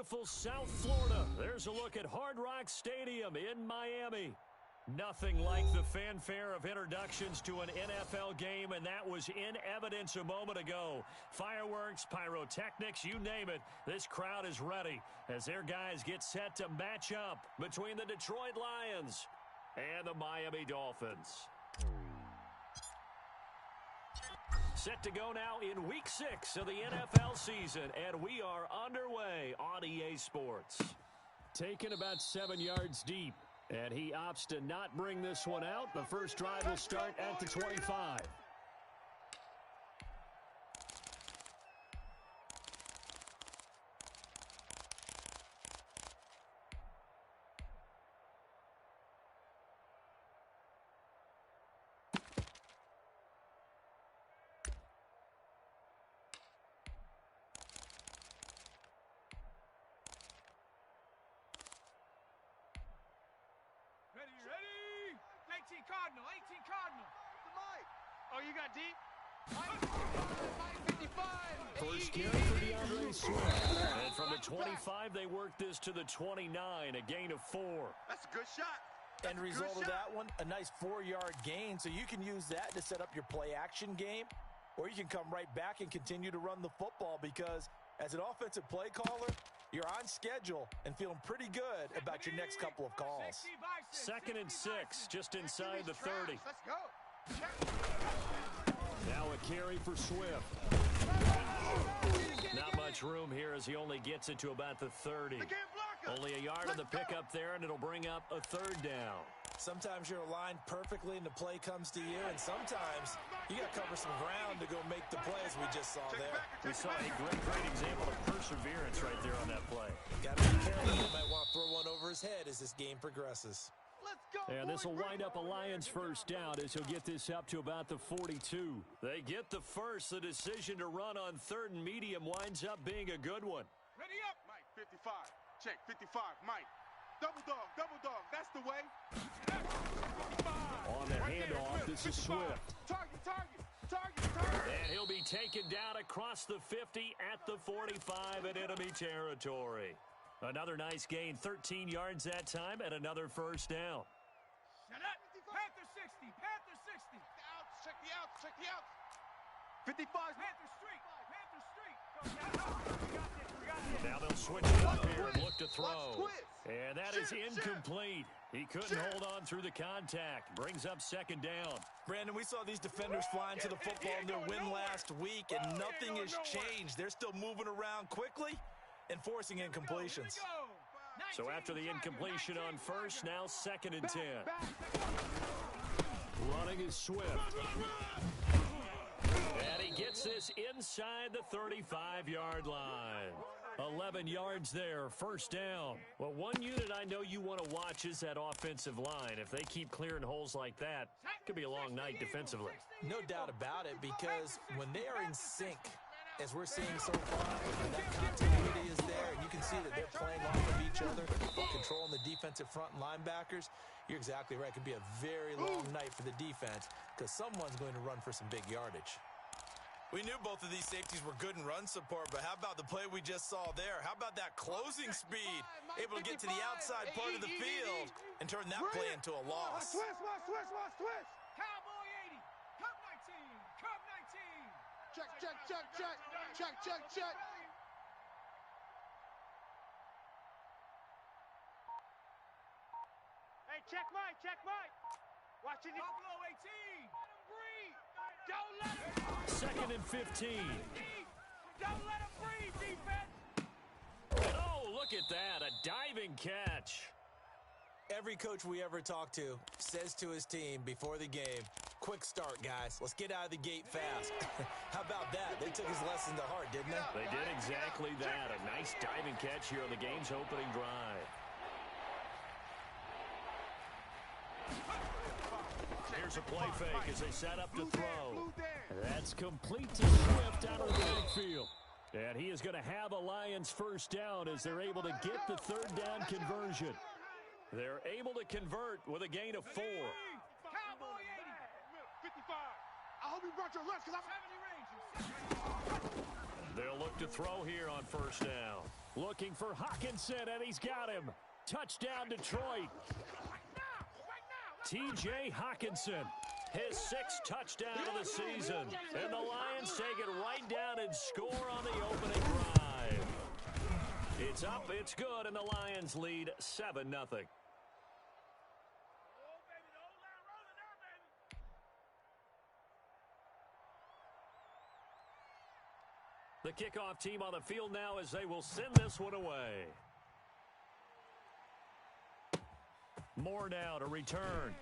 beautiful South Florida. There's a look at Hard Rock Stadium in Miami. Nothing like the fanfare of introductions to an NFL game, and that was in evidence a moment ago. Fireworks, pyrotechnics, you name it. This crowd is ready as their guys get set to match up between the Detroit Lions and the Miami Dolphins. Set to go now in Week 6 of the NFL season, and we are underway on EA Sports. Taken about 7 yards deep, and he opts to not bring this one out. The first drive will start at the 25. Ready? 18 Cardinal. The mic. Oh, you got deep? Mike 55. First carry for DeAndre Swift. And from the 25, they work this to the 29, a gain of 4. That's a good shot. End result of that one, a nice 4-yard gain. So you can use that to set up your play-action game, or you can come right back and continue to run the football because as an offensive play caller, you're on schedule and feeling pretty good about your next couple of calls. 2nd and 6, just inside the 30. Let's go. Now a carry for Swift. Not much room here as he only gets it to about the 30. Only a yard on the pickup there, and it'll bring up a 3rd down. Sometimes you're aligned perfectly and the play comes to you, and sometimes you got to cover some ground to go make the play, as we just saw there. We saw a great example of perseverance right there on that play. Got to be careful. You might want to throw one over his head as this game progresses. Let's go. And this will wind up a Lions first down as he'll get this up to about the 42. They get the first. The decision to run on 3rd and medium winds up being a good one. Ready up. Mike, 55. Check, 55. Mike. Double dog. That's the way. On the handoff, this is Swift. Target. And he'll be taken down across the 50 at the 45 in enemy territory. Another nice gain, 13 yards that time, and another first down. Shut up. Panther 60. Check the outs. 55. Panther Street. Now they'll switch it up here and look to throw. And that is incomplete. He couldn't hold on through the contact. Brings up 2nd down. Brandon, we saw these defenders flying to the football in their win last week, and nothing has changed. They're still moving around quickly and forcing incompletions. So after the incompletion on first, now 2nd and 10. Running is Swift. And he gets this inside the 35-yard line. 11 yards there, first down. Well, one unit I know you want to watch is that offensive line. If they keep clearing holes like that, it could be a long night defensively. No doubt about it, because when they are in sync, as we're seeing so far, that continuity is there, and you can see that they're playing off of each other while controlling the defensive front and linebackers. You're exactly right. It could be a very long night for the defense because someone's going to run for some big yardage. We knew both of these safeties were good in run support, but how about the play we just saw there? How about that closing speed? Able to get to the outside part of the field and turn that play into a loss. Twist. Cowboy 80. Cup 19. Check. Hey, check Mike. Watching it. Buffalo 18. Breathe. Don't let him. 2nd and 15. Don't let him breathe, defense. Oh, look at that. A diving catch. Every coach we ever talk to says to his team before the game, quick start, guys. Let's get out of the gate fast. How about that? They took his lesson to heart, didn't they? They did exactly that. A nice diving catch here on the game's opening drive. Here's a play fake as they set up to throw. That's complete to Swift out of the backfield. And he is going to have a Lions first down as they're able to get the 3rd down conversion. They're able to convert with a gain of 4. Cowboy 80. 55. I hope you brought your lunch because I'm 70 range. They'll look to throw here on first down. Looking for Hockenson, and he's got him. Touchdown, Detroit. T.J. Hockenson, his 6th touchdown of the season. And the Lions take it right down and score on the opening drive. It's up, it's good, and the Lions lead 7-0. The kickoff team on the field now as they will send this one away. Moore now to return.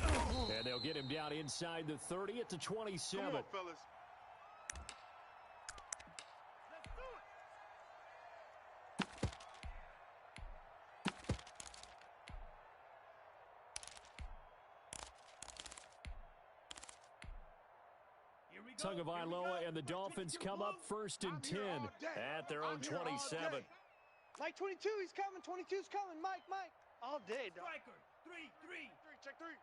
And they'll get him down inside the 30 at the 27. Come on, fellas. Tagovailoa and the Dolphins come up 1st and 10 at their own 27. Mike 22, he's coming. 22's coming. Mike. All day, dog. Striker, 3. Check 3.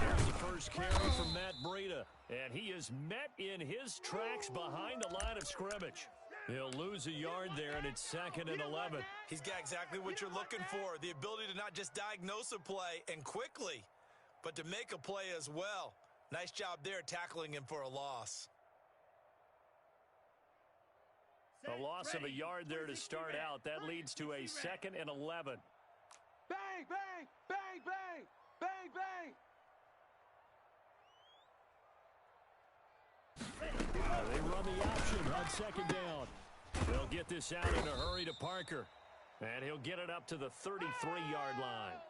Here's the first carry from Matt Breida, and he is met in his tracks behind the line of scrimmage. He'll lose a yard there, and it's 2nd and 11. He's got exactly what you're looking for, the ability to not just diagnose a play and quickly, but to make a play as well. Nice job there tackling him for a loss. A loss of a yard there to start out. That leads to a 2nd and 11. Bang, bang, bang, bang, bang, bang. They run the option on 2nd down. They'll get this out in a hurry to Parker. And he'll get it up to the 33-yard line.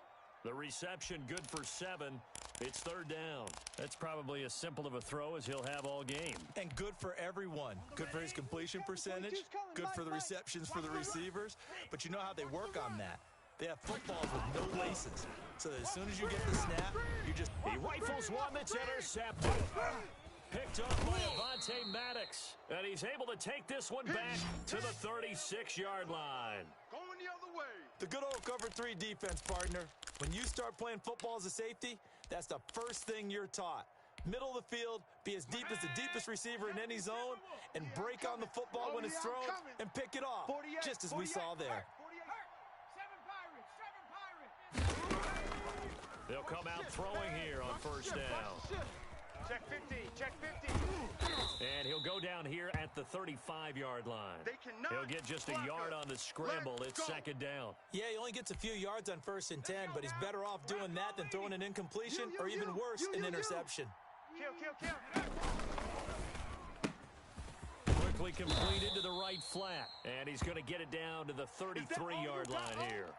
The reception good for 7. It's 3rd down. That's probably as simple of a throw as he'll have all game. And good for everyone. Good for his completion percentage. Good for the receptions for the receivers. But you know how they work on that. They have footballs with no laces. So that as soon as you get the snap, you just... He rifles one that's intercepted. Picked up by Avonte Maddox. And he's able to take this one back to the 36-yard line. Going the other way. The good old cover 3 defense, partner. When you start playing football as a safety, that's the first thing you're taught. Middle of the field, be as deep as the deepest receiver in any zone, and break on the football when it's thrown and pick it off, just as we saw there. 7 Pirates. They'll come out throwing here on first down. Check 50. Check 50. And he'll go down here at the 35-yard line. He'll get just a yard on the scramble. It's 2nd down. Yeah, he only gets a few yards on 1st and 10, but he's better off doing that than throwing an incompletion or even worse, an interception. Kill. Quickly completed to the right flat. And he's going to get it down to the 33-yard line here.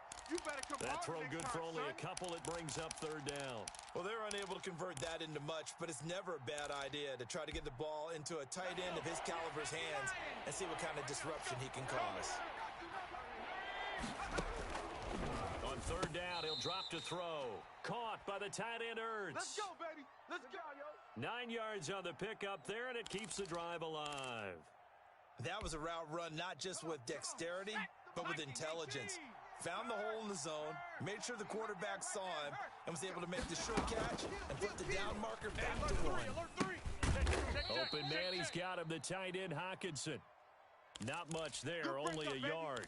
That throw good for only a couple. It brings up 3rd down. Well, they're unable to convert that into much, but it's never a bad idea to try to get the ball into a tight end of his caliber's hands and see what kind of disruption he can cause. On 3rd down, he'll drop to throw. Caught by the tight end Ertz. Let's go, baby. Let's go, yo. 9 yards on the pickup there, and it keeps the drive alive. That was a route run not just with dexterity, but with intelligence. Found the hole in the zone, made sure the quarterback saw him, and was able to make the sure catch and put the down marker back to 1. Open man, he's got him, the tight end Hockenson. Not much there, only a yard.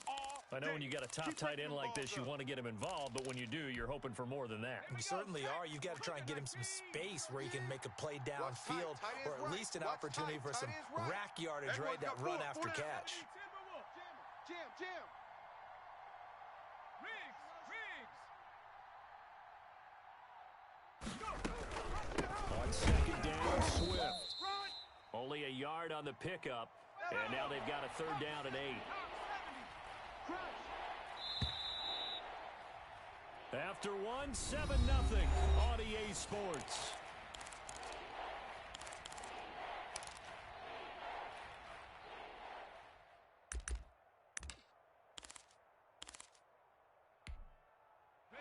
I know when you got a top tight end like this, you want to get him involved, but when you do, you're hoping for more than that. You certainly are. You've got to try and get him some space where he can make a play downfield, or at least an opportunity for some rack yardage, right? That run after catch. Jam. On 2nd down, Swift. Only a yard on the pickup, and now they've got a 3rd down and 8. After 1, 7-0 on EA Sports.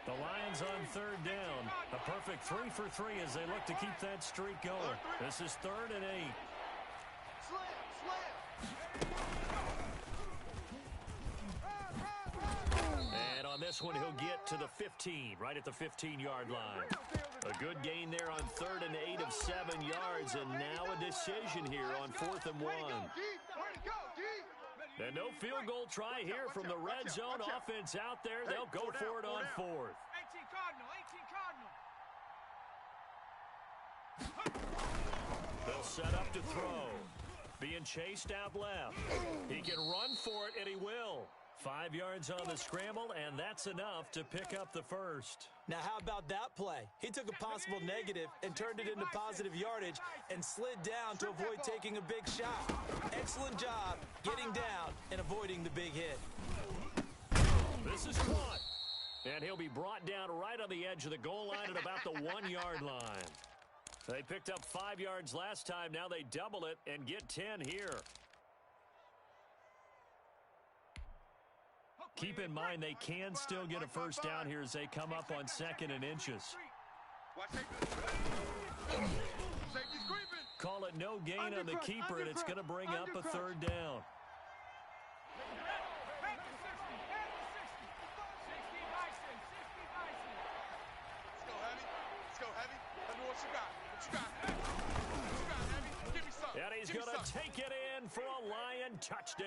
The Lions on 3rd down. A perfect 3 for 3 as they look to keep that streak going. This is 3rd and 8. And on this one, he'll get to the 15, right at the 15-yard line. A good gain there on 3rd and 8 of 7 yards, and now a decision here on 4th and 1. And no field goal try here from the red zone offense out there. They'll go for it on 4th. 18 Cardinal, 18 Cardinal. They'll set up to throw. Being chased out left. He can run for it, and he will. 5 yards on the scramble, and that's enough to pick up the first. Now, how about that play? He took a possible negative and turned it into positive yardage and slid down to avoid taking a big shot. Excellent job getting down and avoiding the big hit. This is caught. And he'll be brought down right on the edge of the goal line at about the 1-yard line. They picked up 5 yards last time. Now they double it and get 10 here. Keep in mind they can still get a first down here as they come up on 2nd and inches. Call it no gain on the keeper, and it's going to bring up a 3rd down. And he's going to take it in for a Lion touchdown.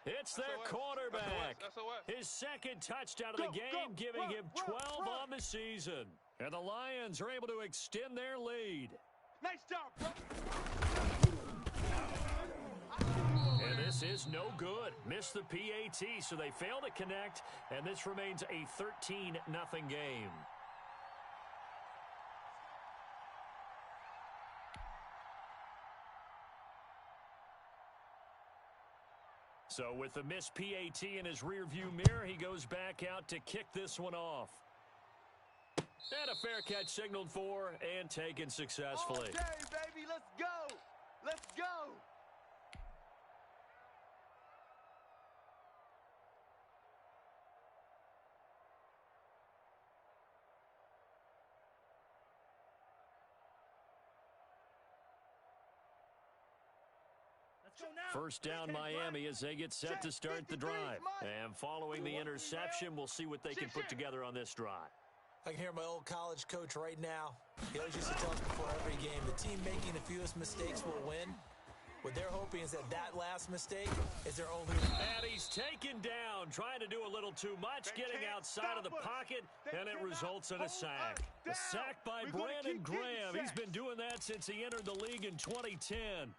It's their quarterback. His 2nd touchdown of the game, giving him 12 on the season. And the Lions are able to extend their lead. Nice job, bro. And this is no good. Missed the PAT, so they fail to connect, and this remains a 13-0 game. So with the missed PAT in his rearview mirror, he goes back out to kick this one off. And a fair catch signaled for and taken successfully. Okay, baby, let's go. Let's go. First down Miami as they get set to start the drive. And following the interception, we'll see what they can put together on this drive. I can hear my old college coach right now. He always used to tell us before every game, the team making the fewest mistakes will win. What they're hoping is that last mistake is their only. And he's taken down, trying to do a little too much, getting outside of the pocket, and it results in a sack. A sack by Brandon Graham. He's been doing that since he entered the league in 2010.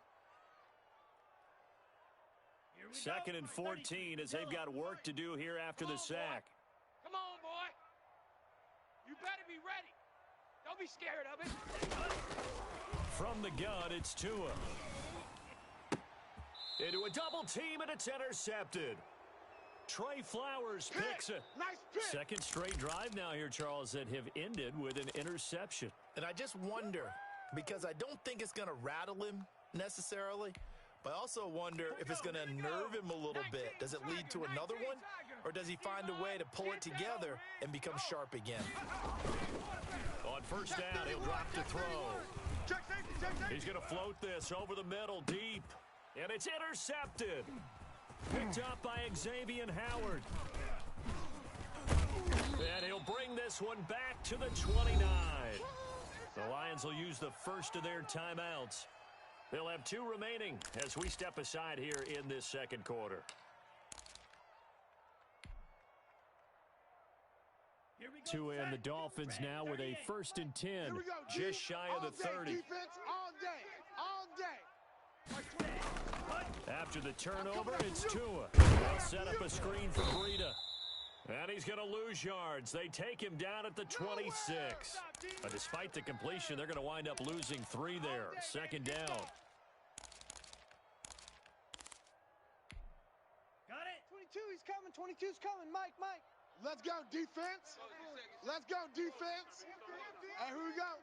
2nd and 14 as they've got work to do here after the sack. Come on, boy. You better be ready. Don't be scared of it. From the gun, it's Tua. Into a double team, and it's intercepted. Trey Flowers picks it. Nice pick. 2nd straight drive now here, Charles, that have ended with an interception. And I just wonder, because I don't think it's going to rattle him necessarily, but I also wonder if it's going to nerve him a little bit. Does it lead to another one, or does he find a way to pull it together and become sharp again? On first down, he'll drop to throw. He's going to float this over the middle deep, and it's intercepted. Picked up by Xavier Howard. And he'll bring this one back to the 29. The Lions will use the first of their timeouts. They'll have 2 remaining as we step aside here in this 2nd quarter. Tua and the Dolphins now with a 1st and 10, just shy of the 30. Defense all day. All day. After the turnover, it's Tua. They'll set up a screen for Breida. And he's going to lose yards. They take him down at the 26. But despite the completion, they're going to wind up losing 3 there. 2nd down. Got it. 22, he's coming. 22's coming. Mike. Let's go, defense. Let's go, defense. And here we go.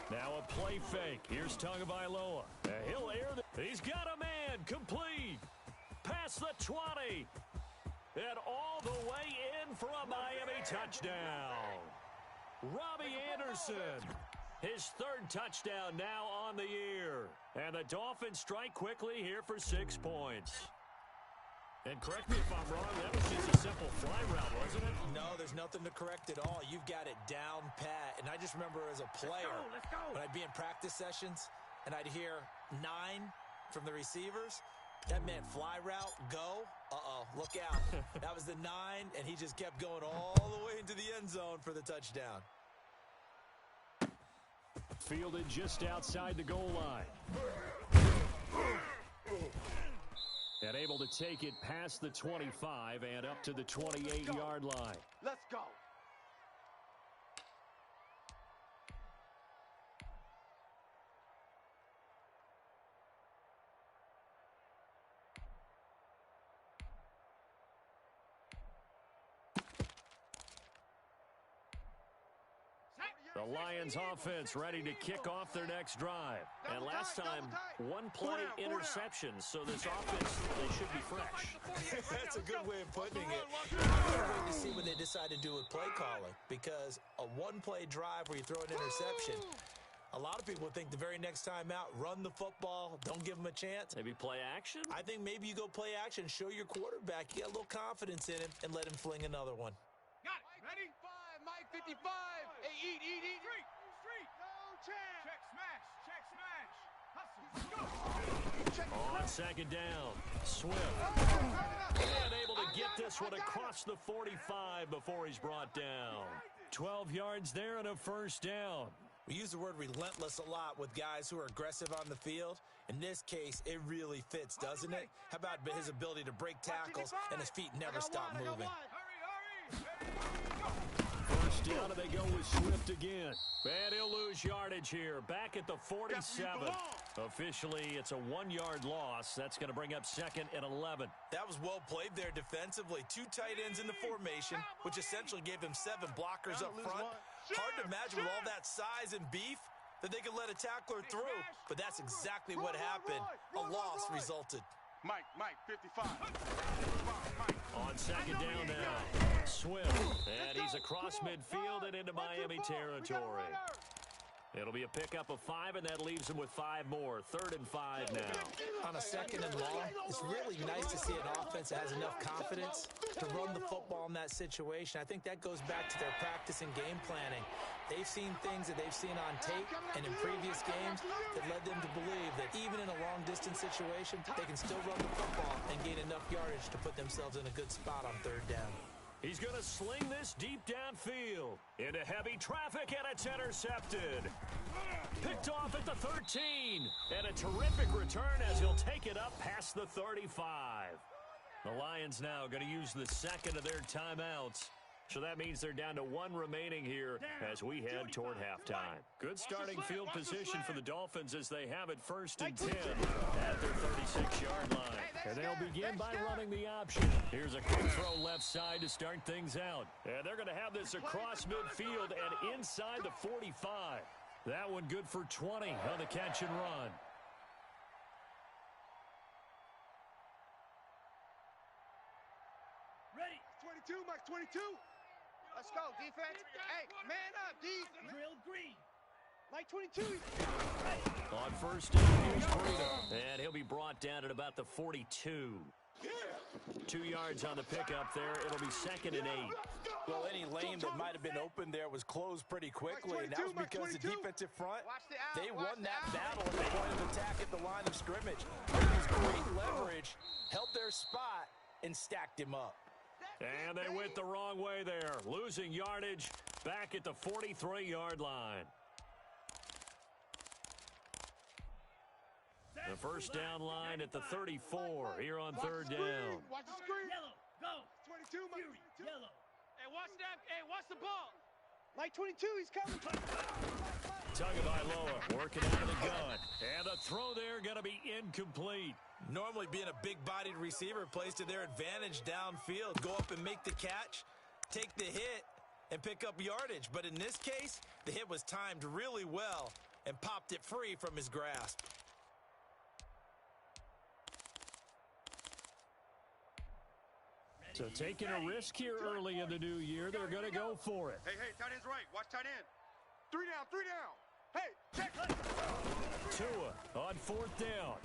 Now a play fake. Here's Tagovailoa. He'll air the. He's got a man. Complete. Past the 20. And all the way in for a Miami touchdown. Robbie Anderson. His 3rd touchdown now on the year. And the Dolphins strike quickly here for 6 points. And correct me if I'm wrong, that was just a simple fly route, wasn't it? No, there's nothing to correct at all. You've got it down pat. And I just remember as a player, when I'd be in practice sessions and I'd hear 9 from the receivers, that meant fly route, go. Uh-oh, look out. That was the 9, and he just kept going all the way into the end zone for the touchdown. Fielded just outside the goal line. And able to take it past the 25 and up to the 28-yard line. Let's go. The Lions offense ready to kick off their next drive. And last time, one play interception, so this offense, they should be fresh. That's a good way of putting it. I'm waiting to see what they decide to do with play calling, because a one-play drive where you throw an interception, a lot of people think the very next time out, run the football, don't give them a chance. Maybe play action? I think maybe you go play action, show your quarterback, you got a little confidence in him, and let him fling another one. Got it. Ready? 5, Mike 55. Hey, eat. Street. No chance. Check smash. Hustle. Go. On second down, Swift. And able to get this one across the 45 before he's brought down. 12 yards there and a first down. We use the word relentless a lot with guys who are aggressive on the field. In this case, it really fits, doesn't it? How about his ability to break tackles and his feet never stop moving? First down, and they go with Swift again. And he'll lose yardage here. Back at the 47. Officially, it's a 1-yard loss. That's going to bring up second and 11. That was well played there defensively. 2 tight ends in the formation, which essentially gave them 7 blockers up front. Hard to imagine with all that size and beef that they could let a tackler through, but that's exactly what happened. A loss resulted. Mike, 55. On second down now, Swift. And he's across midfield and into Miami territory. It'll be a pickup of 5, and that leaves him with 5 more. 3rd and 5 now. On a second and long, it's really nice to see an offense that has enough confidence to run the football in that situation. I think that goes back to their practice and game planning. They've seen things that they've seen on tape and in previous games that led them to believe that even in a long-distance situation, they can still run the football and gain enough yardage to put themselves in a good spot on 3rd down. He's going to sling this deep downfield into heavy traffic, and it's intercepted. Picked off at the 13. And a terrific return as he'll take it up past the 35. The Lions now going to use the second of their timeouts. So that means they're down to 1 remaining here as we head toward halftime. Good starting field position for the Dolphins as they have it 1st and 10 at their 36-yard line. And they'll begin by running the option. Here's a quick throw left side to start things out. And they're going to have this across midfield and inside the 45. That one good for 20 on the catch and run. Ready. 22, Mike 22. Let's go, defense. Hey, man up, D. Drill green. Mike 22. On first down, here's Breida. And he'll be brought down at about the 42. 2 yards on the pickup there. It'll be 2nd and 8. Well, any lane that might have been open there was closed pretty quickly, and that was because the defensive front, they won that battle at the point of attack at the line of scrimmage. They used great leverage, held their spot, and stacked him up. And they went the wrong way there, losing yardage back at the 43-yard line. The first down line at the 34 here on 3rd down. Watch the screen. Yellow, go. 22, Mike. Fury, yellow. Hey, watch that. Hey, watch the ball. Mike 22, he's coming. Tagovailoa working out of the gun. And the throw there going to be incomplete. Normally being a big-bodied receiver plays to their advantage downfield. Go up and make the catch, take the hit, and pick up yardage. But in this case, the hit was timed really well and popped it free from his grasp. So taking a risk here early in the new year, they're going to go for it. Hey, tight end's right. Watch tight end. 3 down. Hey, check. Tua on 4th down.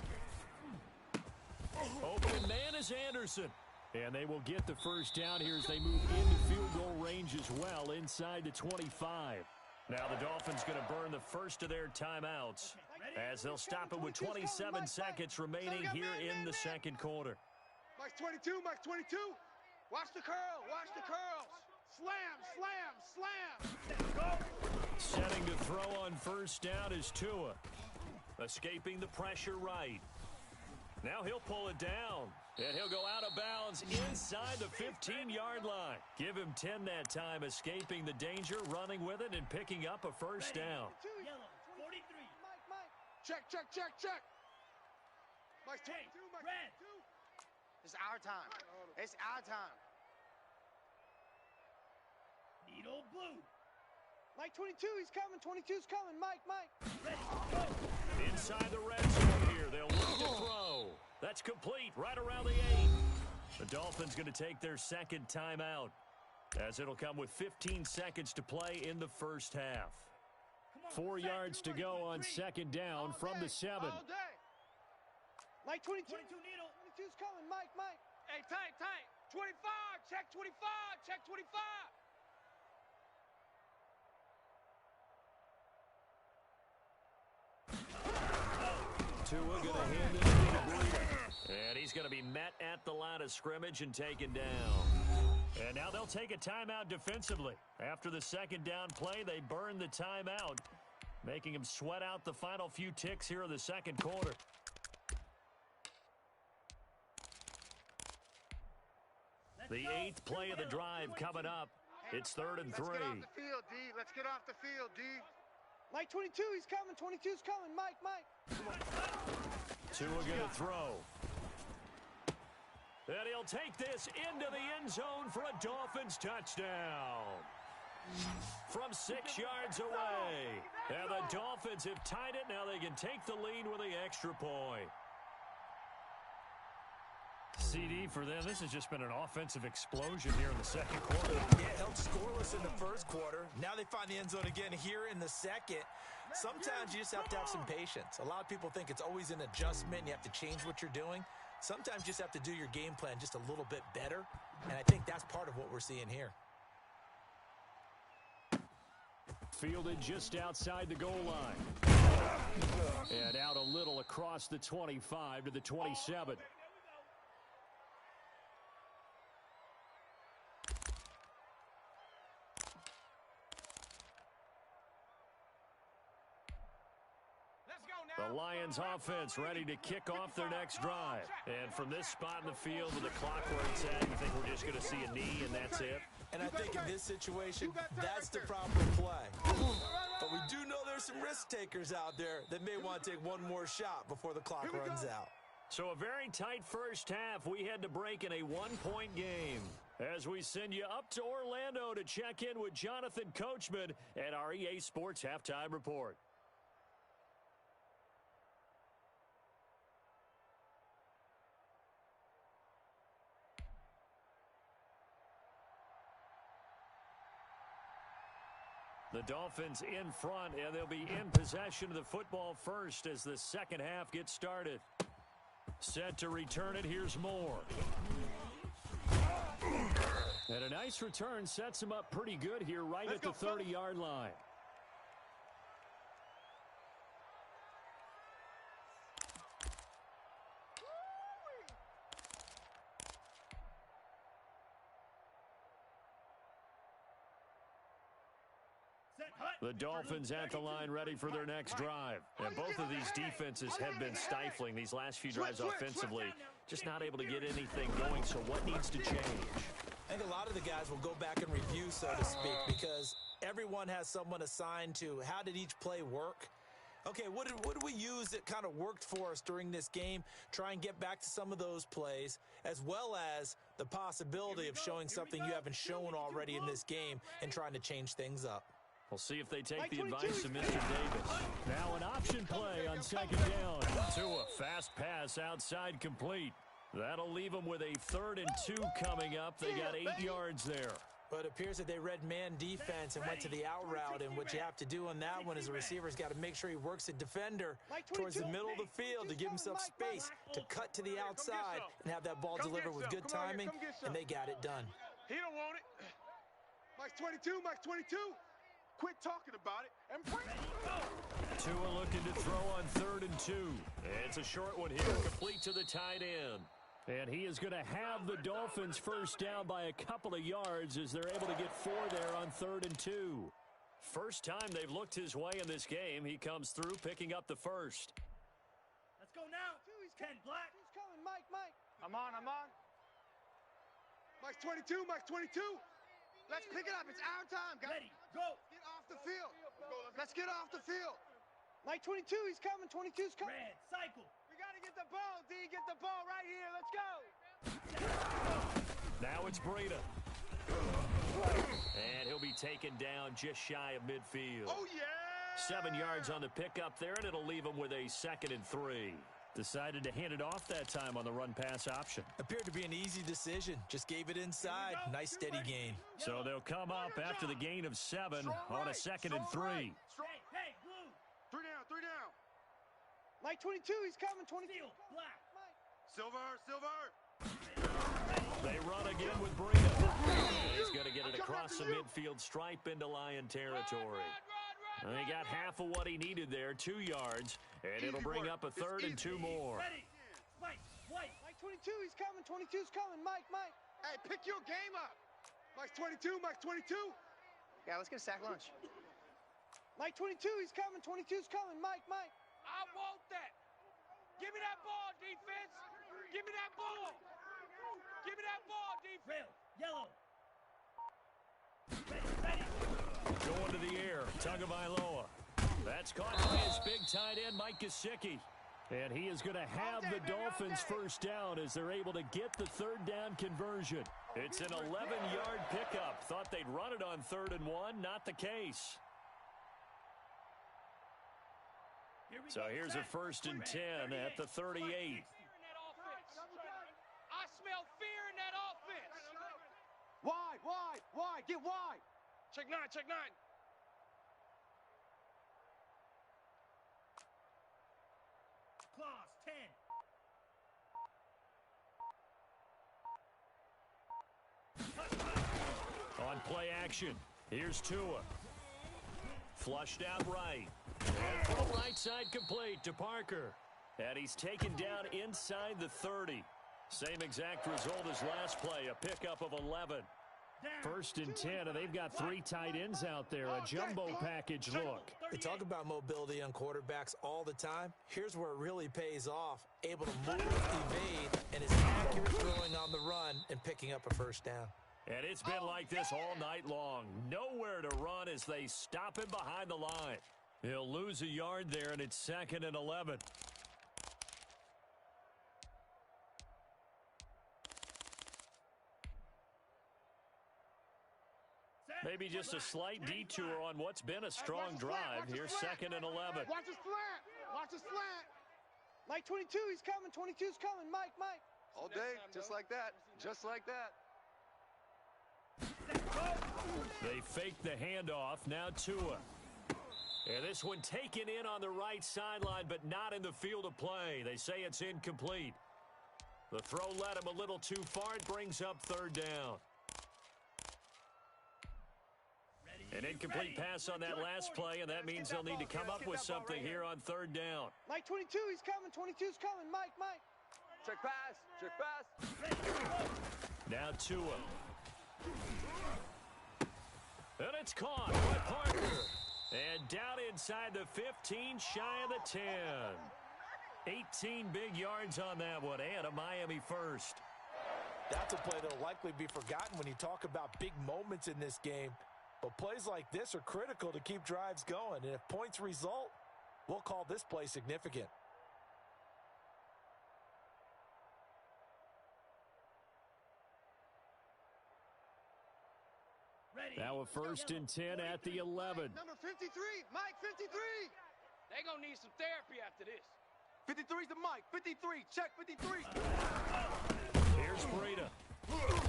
Open man is Anderson. And they will get the first down here as they move into field goal range as well, inside the 25. Now the Dolphins going to burn the first of their timeouts as they'll stop it with 27 seconds remaining here in the second quarter. Mike 22, Mike 22. Watch the curl, watch the curls. Slam, slam, slam. Setting to throw on first down is Tua. Escaping the pressure right. Now he'll pull it down. And he'll go out of bounds inside the 15-yard line. Give him 10 that time, escaping the danger, running with it, and picking up a first down. Yellow, 43. Mike. Check. Mike 22, Mike 22. It's our time. It's our time. Needle blue. Mike 22, he's coming. 22's coming. Mike. Ready, go. Inside the red zone here, they'll look to throw. That's complete right around the 8. The Dolphins going to take their second timeout as it'll come with 15 seconds to play in the first half. 4 yards to go on second down from the 7. All day. Mike 22. 22 needle. 22's coming. Mike. Hey, tight. 25, check 25, check 25. Tua going to hand it to the Breeder. And he's going to be met at the line of scrimmage and taken down. And now they'll take a timeout defensively. After the second down play, they burn the timeout, making him sweat out the final few ticks here in the second quarter. The 8th play of the drive coming up. It's 3rd and 3. Let's get off the field, D. Let's get off the field, D. Mike 22, he's coming. 22's coming. Mike. Tua going to throw. And he'll take this into the end zone for a Dolphins touchdown. From 6 yards away. And the Dolphins have tied it. Now they can take the lead with the extra point. CD for them. This has just been an offensive explosion here in the second quarter. Yeah, held scoreless in the first quarter. Now they find the end zone again here in the second. Sometimes you just have to have some patience. A lot of people think it's always an adjustment. You have to change what you're doing. Sometimes you just have to do your game plan just a little bit better. And I think that's part of what we're seeing here. Fielded just outside the goal line. And out a little across the 25 to the 27. The Lions offense ready to kick off their next drive. And from this spot in the field with the clock where it's at, you think we're just going to see a knee and that's it? And I think in this situation, that's the proper play. But we do know there's some risk takers out there that may want to take one more shot before the clock runs out. So a very tight first half. We had to break in a one-point game. As we send you up to Orlando to check in with Jonathan Coachman at our EA Sports Halftime Report. The Dolphins in front, and they'll be in possession of the football first as the second half gets started. Set to return it, here's Moore. And a nice return sets him up pretty good here right at the 30-yard line. The Dolphins at the line ready for their next drive. And both of these defenses have been stifling these last few drives offensively. Just not able to get anything going, so what needs to change? I think a lot of the guys will go back and review, so to speak, because everyone has someone assigned to how did each play work. Okay, what did we use that kind of worked for us during this game? Try and get back to some of those plays, as well as the possibility of showing something you haven't shown already in this game and trying to change things up. We'll see if they take the advice of Mr. Davis. Now an option play on second down. To a fast pass outside complete. That'll leave them with a 3rd and 2 coming up. They got 8 yards there. But it appears that they read man defense and went to the out route, and what you have to do on that one is the receiver's got to make sure he works the defender towards the middle of the field to give himself space to cut to the outside and have that ball delivered with good timing, and they got it done. He don't want it. Mike 22, Mike 22. Quit talking about it and bring it. Tua looking to throw on 3rd and 2. It's a short one here, complete to the tight end. And he is going to have the Dolphins first down by a couple of yards as they're able to get 4 there on 3rd and 2. First time they've looked his way in this game. He comes through picking up the first. Let's go now. 10 black. He's coming, Mike. I'm on. Mike 22, Mike 22. Let's pick it up. It's our time, guys. Ready, go. Get off the field. Let's get off the field. Mike 22, he's coming. 22's coming. Red, cycle. We got to get the ball, D. Get the ball right here. Let's go. Now it's Breida. And he'll be taken down just shy of midfield. Oh, yeah. 7 yards on the pickup there, and it'll leave him with a 2nd and 3. Decided to hand it off that time on the run-pass option. Appeared to be an easy decision. Just gave it inside. Nice steady gain. So they'll come up after the gain of 7 on a 2nd and 3. Hey, blue. 3 down. Mike 22, he's coming. 22. Steel, black. Silver. They run again with Breida. He's going to get it across the midfield stripe into Lion territory. And he got half of what he needed there, 2 yards, and it'll bring up a 3rd and 2 more. Ready. White. Mike 22, he's coming. 22's coming. Mike. Hey, pick your game up. Mike 22. Yeah, let's get a sack lunch. Mike 22, he's coming. 22's coming. Mike. I want that. Give me that ball, defense. Give me that ball. Give me that ball, defense. Rail, yellow. Ready. Going to the air, Tagovailoa. That's caught by his big tight end, Mike Gesicki. And he is going to have the Dolphins first down as they're able to get the 3rd down conversion. It's an 11-yard pickup. Thought they'd run it on 3rd and 1. Not the case. So here's a 1st and 10 at the 38. I smell fear in that offense. Wide. Get wide. Check 9. Claws, 10. On play action, here's Tua. Flushed out right. And from right side complete to Parker. And he's taken down inside the 30. Same exact result as last play, a pickup of 11. 1st and 10, and they've got 3 tight ends out there, a jumbo package look. They talk about mobility on quarterbacks all the time. Here's where it really pays off. Able to move, evade, and is accurate throwing on the run and picking up a first down. And it's been like this all night long. Nowhere to run as they stop him behind the line. He'll lose a yard there, and it's 2nd and 11. Maybe just a slight detour on what's been a strong drive. Here's 2nd and 11. Watch his slant. Mike 22, he's coming. 22's coming. Mike. All day, just like that. They fake the handoff. Now Tua. And this one taken in on the right sideline, but not in the field of play. They say it's incomplete. The throw led him a little too far. It brings up 3rd down. An incomplete pass on that last play, and that means they'll need to come up with something here on 3rd down. Mike 22, he's coming. 22's coming. Mike. Check pass. Now Tua. And it's caught by Parker. And down inside the 15, shy of the 10. 18 big yards on that one, and a Miami first. That's a play that'll likely be forgotten when you talk about big moments in this game. But plays like this are critical to keep drives going. And if points result, we'll call this play significant. Now a 1st and 10 at the 11. Number 53, Mike 53. They gonna need some therapy after this. 53's the Mike. 53. Check 53. Here's Breida.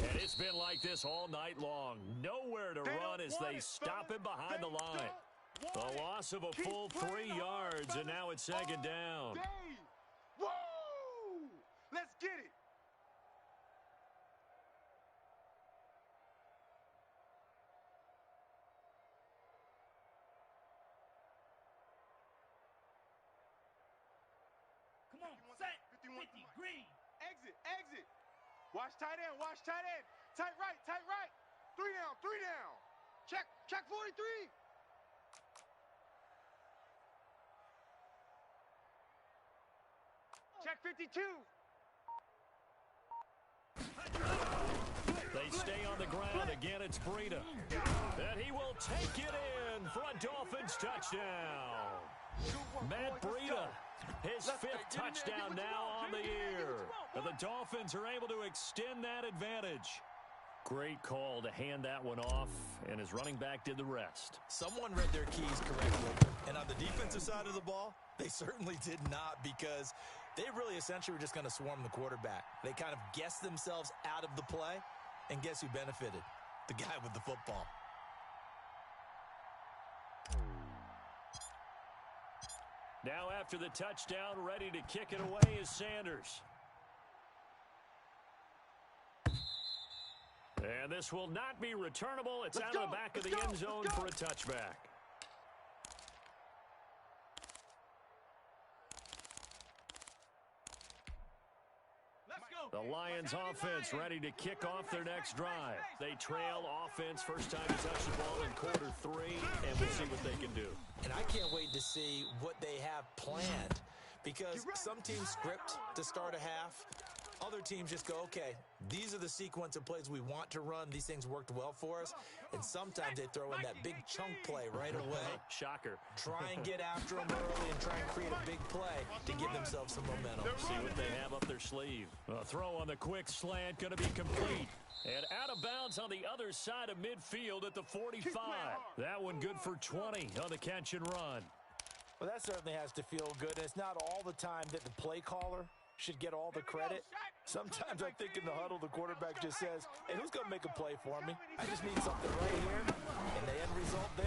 And it's been like this all night long. Nowhere to run as they stop him behind the line. A loss of a full 3 yards, and now it's second down. Woo! Let's get it. Come on, set. 50, green. Exit, exit. Watch tight end, watch tight end. Tight right, tight right. 3 down, 3 down. Check 43. Check 52. They stay on the ground. Again, it's Breida. And he will take it in for a Dolphins touchdown. Matt Breida, his 5th touchdown now on the year. And the Dolphins are able to extend that advantage. Great call to hand that one off, and his running back did the rest. Someone read their keys correctly. And on the defensive side of the ball, they certainly did not, because they really essentially were just going to swarm the quarterback. They kind of guessed themselves out of the play, and guess who benefited? The guy with the football. Now after the touchdown, ready to kick it away is Sanders. And this will not be returnable. It's out of the back of the end zone for a touchback. The Lions offense ready to kick off their next drive. They trail offense first time to touch the ball in quarter 3, and we'll see what they can do. And I can't wait to see what they have planned, because some teams script to start a half. Other teams just go, okay, these are the sequence of plays we want to run. These things worked well for us. And sometimes they throw in that big chunk play right away. Shocker. Try and get after them early and try and create a big play to give themselves some momentum. See what they have up their sleeve. A throw on the quick slant going to be complete. And out of bounds on the other side of midfield at the 45. That one good for 20 on the catch and run. Well, that certainly has to feel good. It's not all the time that the play caller should get all the credit. Sometimes I think in the huddle, the quarterback just says, hey, who's going to make a play for me? I just need something right here. And the end result there,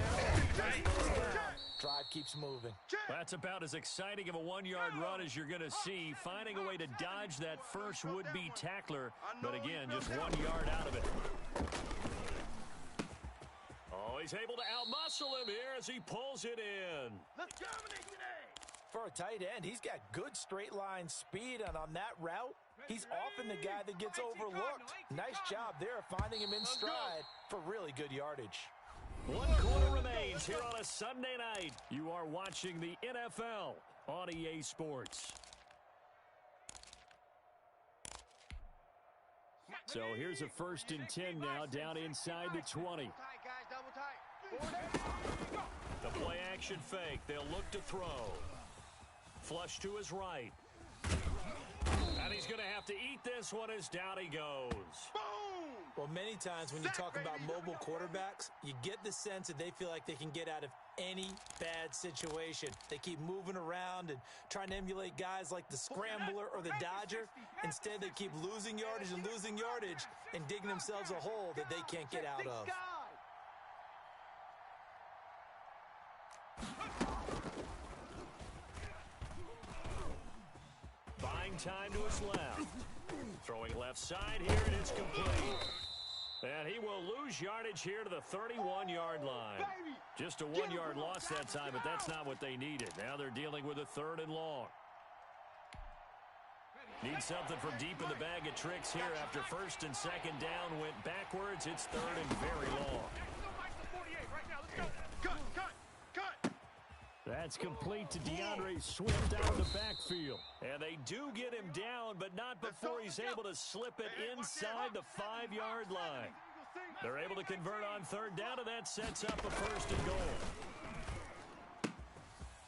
drive keeps moving. That's about as exciting of a 1-yard run as you're going to see. Finding a way to dodge that first would-be tackler. But again, just 1 yard out of it. Oh, he's able to outmuscle him here as he pulls it in. Let's dominate today. For a tight end, he's got good straight line speed, and on that route, he's often the guy that gets overlooked. Nice job there finding him in stride for really good yardage. 1 quarter remains here on a Sunday night. You are watching the NFL on EA Sports. So here's a 1st and 10 now, down inside the 20. The play action fake. They'll look to throw. Flush to his right. And he's going to have to eat this one as down he goes. Well, many times when you talk about mobile quarterbacks, you get the sense that they feel like they can get out of any bad situation. They keep moving around and trying to emulate guys like the Scrambler or the Dodger. Instead, they keep losing yardage and digging themselves a hole that they can't get out of. Buying time to his left. Throwing left side here, and it's complete. And he will lose yardage here to the 31-yard line. Just a 1-yard loss that time, but that's not what they needed. Now they're dealing with a 3rd and long. Need something from deep in the bag of tricks here after 1st and 2nd down went backwards. It's 3rd and very long. That's complete to DeAndre Swift out of the backfield. And they do get him down, but not before he's able to slip it inside the 5-yard line. They're able to convert on 3rd down, and that sets up a 1st and goal.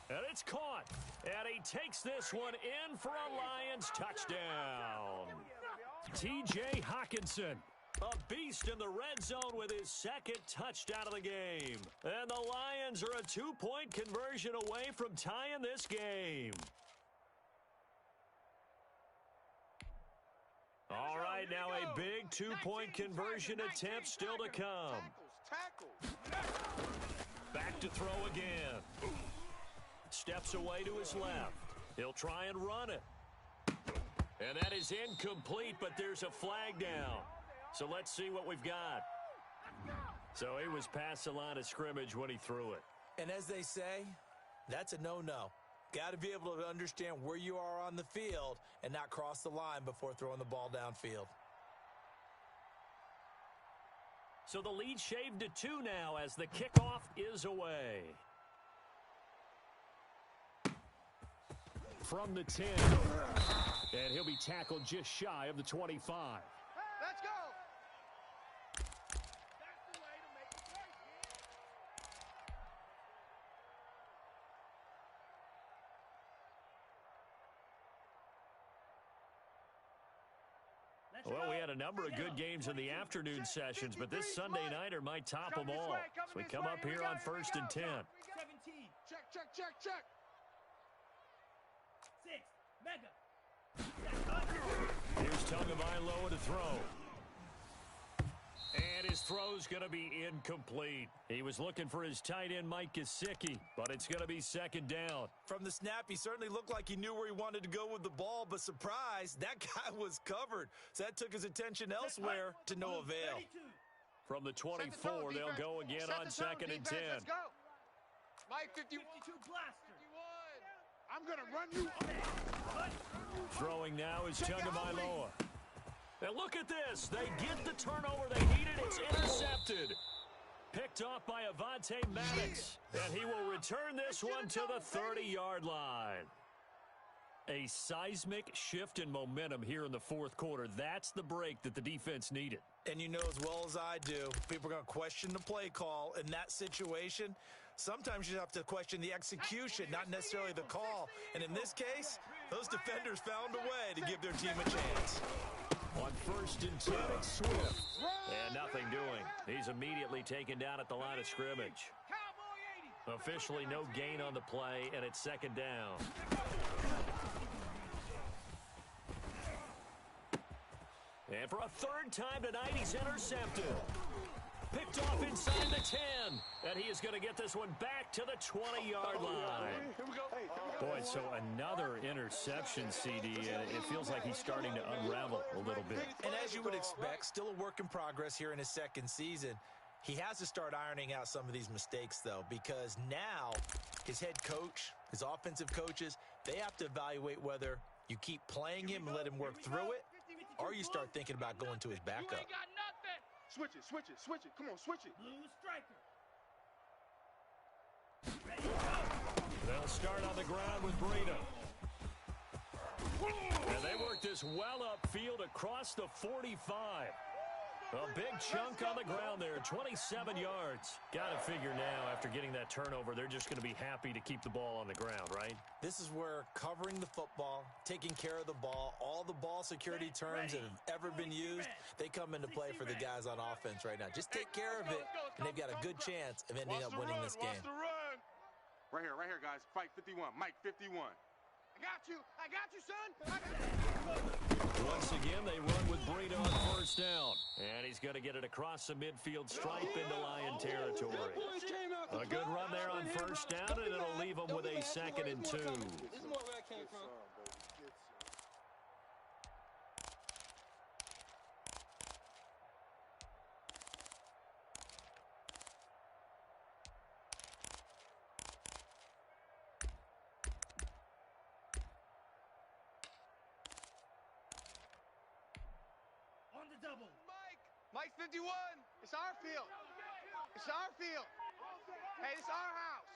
And it's caught. And he takes this one in for a Lions touchdown. T.J. Hockenson, a beast in the red zone with his 2nd touchdown of the game. And the Lions are a 2-point conversion away from tying this game. All right. right, now a big two-point conversion attempt still to come. Back to throw again. Steps away to his left. He'll try and run it. And that is incomplete, but there's a flag down. So let's see what we've got. So he was past the line of scrimmage when he threw it. And as they say, that's a no-no. Got to be able to understand where you are on the field and not cross the line before throwing the ball downfield. So the lead shaved to 2 now as the kickoff is away. From the 10. And he'll be tackled just shy of the 25. Let's go. Well, we had a number of good games in the afternoon sessions, but this Sunday nighter might top them all. So we come up here on 1st and 10. 17. Check. 6. Mega. Here's Tagovailoa to throw. And his throw's going to be incomplete. He was looking for his tight end, Mike Gesicki, but it's going to be 2nd down. From the snap, he certainly looked like he knew where he wanted to go with the ball, but surprise, that guy was covered. So that took his attention elsewhere to no avail. 32. From the 24, they'll go again on 2nd and 10. Let's go. Mike 52 blaster. I'm going to run you. Throwing now is Tagovailoa. And look at this. They get the turnover they needed. It's intercepted. Picked off by Avonte Maddox. And he will return this one to the 30-yard line. A seismic shift in momentum here in the 4th quarter. That's the break that the defense needed. And you know as well as I do, people are going to question the play call in that situation. Sometimes you have to question the execution, not necessarily the call. And in this case, those defenders found a way to give their team a chance. On 1st and 10, it's Swift. And nothing doing. He's immediately taken down at the line of scrimmage. Officially no gain on the play, and it's 2nd down. And for a 3rd time tonight, he's intercepted. Picked off inside the 10. And he is going to get this one back to the 20-yard line. Boy, so another interception, CD, and it feels like he's starting to unravel a little bit. And as you would expect, still a work in progress here in his 2nd season. He has to start ironing out some of these mistakes, though, because now his head coach, his offensive coaches, they have to evaluate whether you keep playing him and let him work through it, or you start thinking about going to his backup. You ain't got nothing. Switch it. Come on, switch it. Blue striker. They'll start on the ground with Breida. And they work this well upfield across the 45. A big chunk on the ground there, 27 yards. Got to figure now, after getting that turnover, they're just going to be happy to keep the ball on the ground, right? This is where covering the football, taking care of the ball, all the ball security terms that have ever been used, they come into play for the guys on offense right now. Just take care of it, and they've got a good chance of ending up winning this game. Right here, guys. Fight 51. Mike 51. I got you, son. Once again, they run with Breida on 1st down. And he's going to get it across the midfield stripe into Lion territory. A good run there on 1st down, and it'll leave them with a 2nd and 2. This is more where I came from. Double. Mike 51. It's our field. It's our field. Hey, it's our house.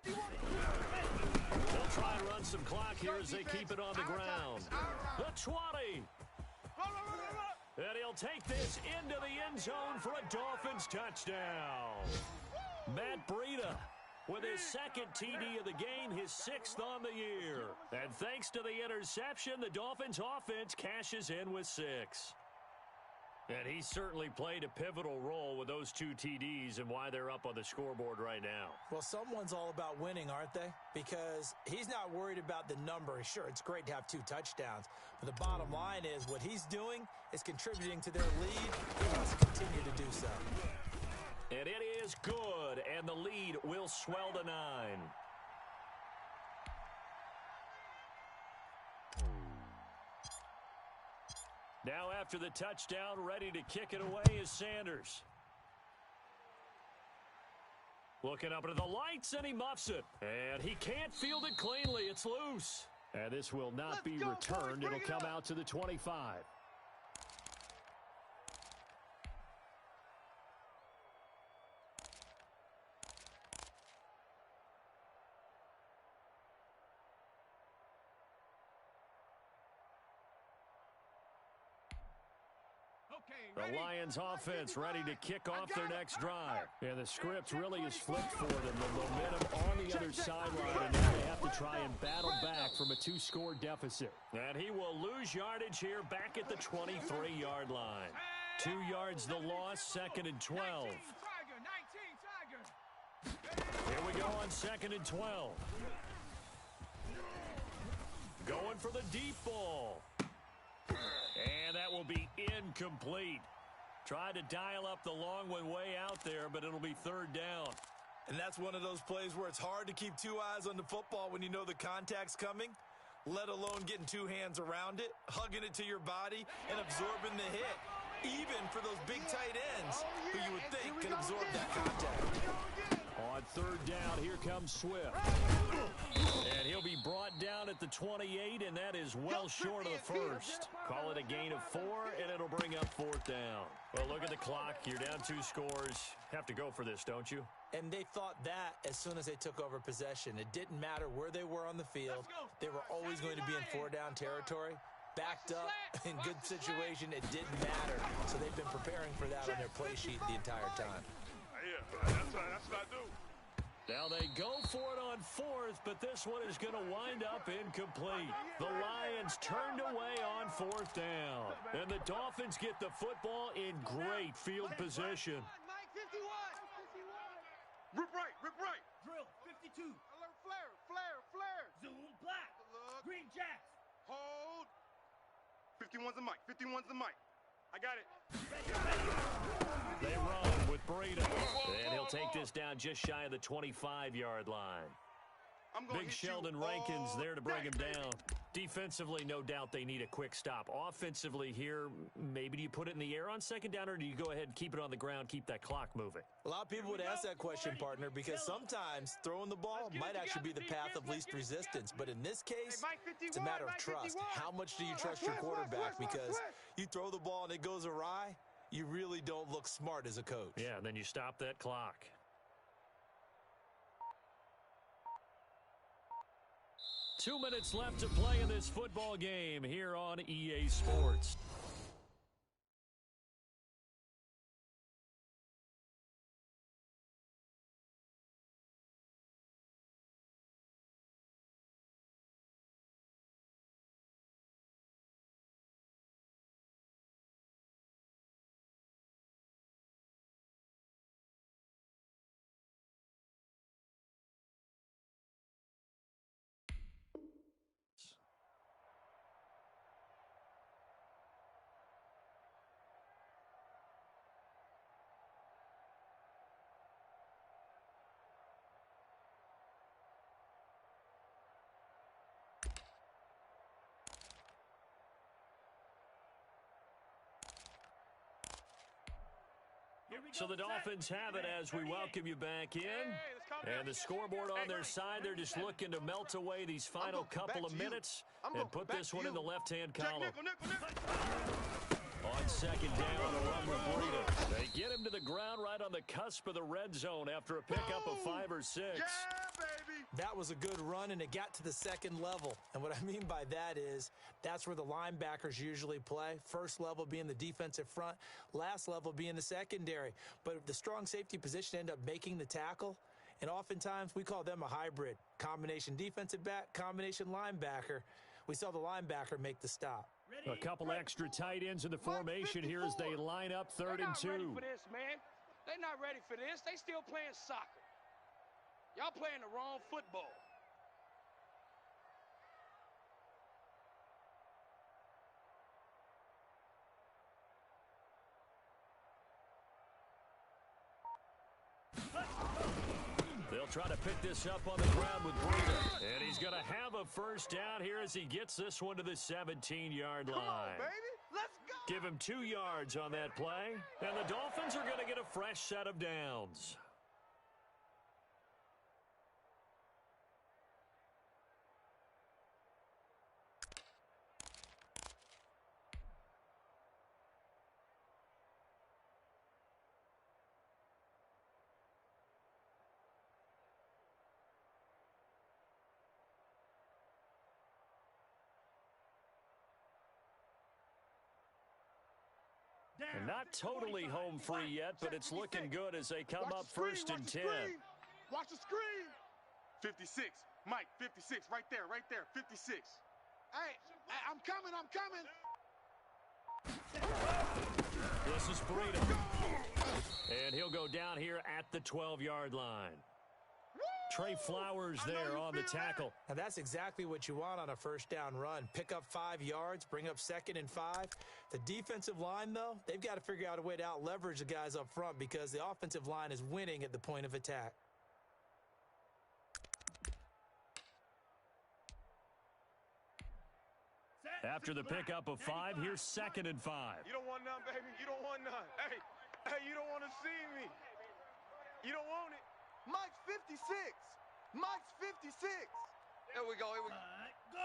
51. They'll try and run some clock here as they keep it on the ground. The 20. And he'll take this into the end zone for a Dolphins touchdown. Matt Breida with his 2nd TD of the game, his 6th on the year. And thanks to the interception, the Dolphins offense cashes in with 6. And he certainly played a pivotal role with those 2 TDs and why they're up on the scoreboard right now. Well, someone's all about winning, aren't they? Because he's not worried about the number. Sure, it's great to have 2 touchdowns. But the bottom line is what he's doing is contributing to their lead. He wants to continue to do so. And it is good, and the lead will swell to 9. Now after the touchdown, ready to kick it away is Sanders. Looking up into the lights, and he muffs it. And he can't field it cleanly. It's loose. And this will not be returned. It'll come out to the 25. The Lions offense ready to kick off their next drive. And the script really is flipped for them. The momentum on the other sideline, and now they have to try and battle back from a 2-score deficit. And he will lose yardage here back at the 23-yard line. 2 yards the loss, 2nd and 12. Here we go on 2nd and 12. Going for the deep ball. And that will be incomplete. Tried to dial up the long one way out there, but it'll be 3rd down. And that's one of those plays where it's hard to keep 2 eyes on the football when you know the contact's coming, let alone getting 2 hands around it, hugging it to your body, and absorbing the hit. Even for those big tight ends who you would think can absorb that contact. On 3rd down, here comes Swift. And he'll be brought down at the 28, and that is well short of the first. Call it a gain of 4, and it'll bring up 4th down. Well, look at the clock. You're down 2 scores. Have to go for this, don't you? And they thought that as soon as they took over possession. It didn't matter where they were on the field. They were always going to be in 4-down territory. Backed up, in good situation, it didn't matter. So they've been preparing for that on their play sheet the entire time. Yeah, that's what I do. Now they go for it on 4th, but this one is going to wind up incomplete. The Lions turned away on 4th down. And the Dolphins get the football in great field position. Mike 51. Rip right, rip right. Drill 52. Alert flare, flare, flare. Zoom black. Look. Green Jacks. Hold. 51's the mic, 51's the mic. I got it. They run with Breida. And he'll take this down just shy of the 25-yard line. Big Sheldon Rankins there to bring him down. Defensively, no doubt they need a quick stop. Offensively here, maybe do you put it in the air on 2nd down, or do you go ahead and keep it on the ground, keep that clock moving? A lot of people would ask that question, partner, because sometimes throwing the ball might actually be the path of least resistance. But in this case, it's a matter of trust. How much do you trust your quarterback? Because you throw the ball and it goes awry, you really don't look smart as a coach. Yeah, and then you stop that clock. Two minutes left to play in this football game here on EA Sports. So the Dolphins have it as we welcome you back in. And the scoreboard on their side, they're just looking to melt away these final couple of minutes and put this one in the left-hand column. On 2nd down, a run with Breida. They get him to the ground right on the cusp of the red zone after a pickup of 5 or 6. Yeah, baby. That was a good run, and it got to the 2nd level. And what I mean by that is that's where the linebackers usually play. First level being the defensive front, last level being the secondary. But the strong safety position ended up making the tackle, and oftentimes we call them a hybrid. Combination defensive back, combination linebacker. We saw the linebacker make the stop. Ready? A couple extra tight ends in the formation here as they line up 3rd and 2. They're not ready for this, man. They're not ready for this. They still playing soccer. Y'all playing the wrong football. They'll try to pick this up on the ground with Breida. And he's going to have a first down here as he gets this one to the 17-yard line. Come on, baby. Let's go. Give him 2 yards on that play. And the Dolphins are going to get a fresh set of downs. And not totally home free yet, but it's looking good as they come up 1st and 10. Watch the screen. 56. Mike, 56. Right there, 56. Hey, I'm coming. This is Breida. And he'll go down here at the 12-yard line. Trey Flowers there on the tackle. And that's exactly what you want on a first down run. Pick up 5 yards, bring up 2nd and 5. The defensive line, though, they've got to figure out a way to out-leverage the guys up front because the offensive line is winning at the point of attack. After the pickup of 5, here's 2nd and 5. You don't want none, baby. You don't want none. Hey, you don't want to see me. You don't want it. Mike's 56. Mike's 56. Here we go. Go.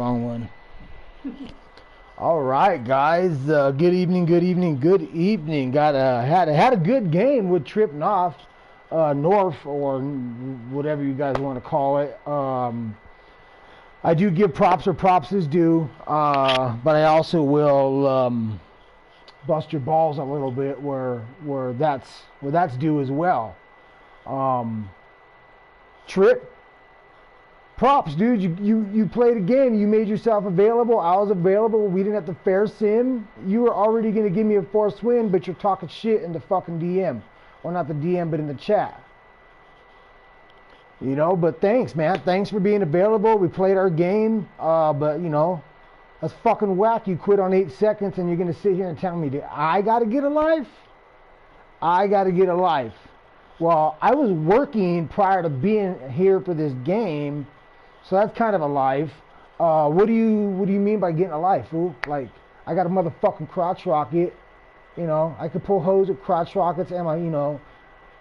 wrong one. All right, guys. Good evening. Good evening. Good evening. Had a good game with Trippnorf, North, or whatever you guys want to call it. I do give props where props is due, but I also will bust your balls a little bit where that's due as well. Trip, props, dude. You played a game. You made yourself available. I was available. We didn't have to fair sim. You were already going to give me a forced win, but you're talking shit in the fucking DM. Or not the DM, but in the chat. You know, but thanks, man. Thanks for being available. We played our game. But, you know, that's fucking whack. You quit on 8 seconds and you're going to sit here and tell me that I got to get a life? I got to get a life. Well, I was working prior to being here for this game, so that's kind of a life. What do you mean by getting a life, fool? Like, I got a motherfucking crotch rocket. You know, I could pull hose with crotch rockets and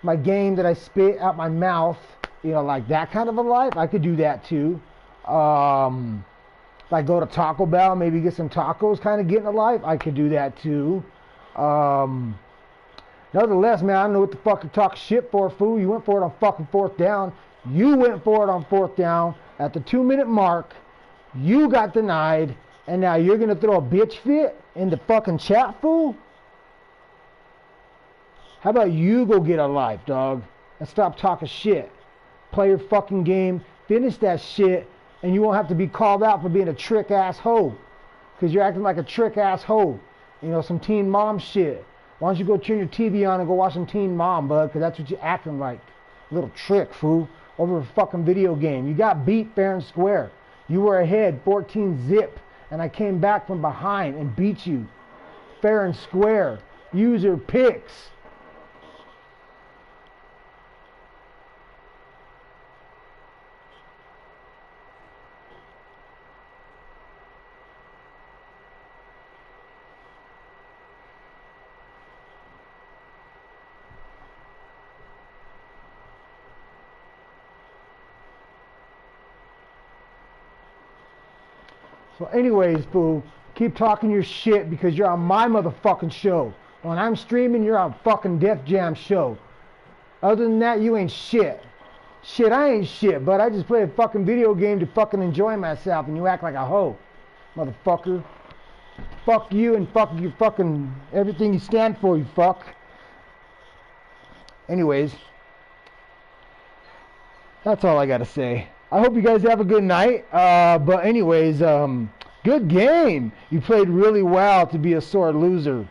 my game that I spit out my mouth. You know, like that kind of a life. I could do that too. Like go to Taco Bell, maybe get some tacos, kind of getting a life. I could do that too. Nevertheless, man, I don't know what the fuck you talk shit for, fool. You went for it on fucking 4th down. You went for it on 4th down. At the 2-minute mark, you got denied, and now you're going to throw a bitch fit in the fucking chat, fool? How about you go get a life, dog, and stop talking shit? Play your fucking game, finish that shit, and you won't have to be called out for being a trick-ass hoe. Because you're acting like a trick-ass hoe. You know, some Teen Mom shit. Why don't you go turn your TV on and go watch some Teen Mom, bud? Because that's what you're acting like. Little trick, fool. Over a fucking video game. You got beat fair and square. You were ahead 14-zip. And I came back from behind and beat you. Fair and square. User picks. So anyways, fool, keep talking your shit because you're on my motherfucking show. When I'm streaming, you're on fucking Def Jam show. Other than that, you ain't shit. Shit, I ain't shit, but I just play a fucking video game to fucking enjoy myself and you act like a hoe. Motherfucker. Fuck you and fuck you fucking everything you stand for, you fuck. Anyways, that's all I gotta say. I hope you guys have a good night. But anyways, good game. You played really well to be a sore loser.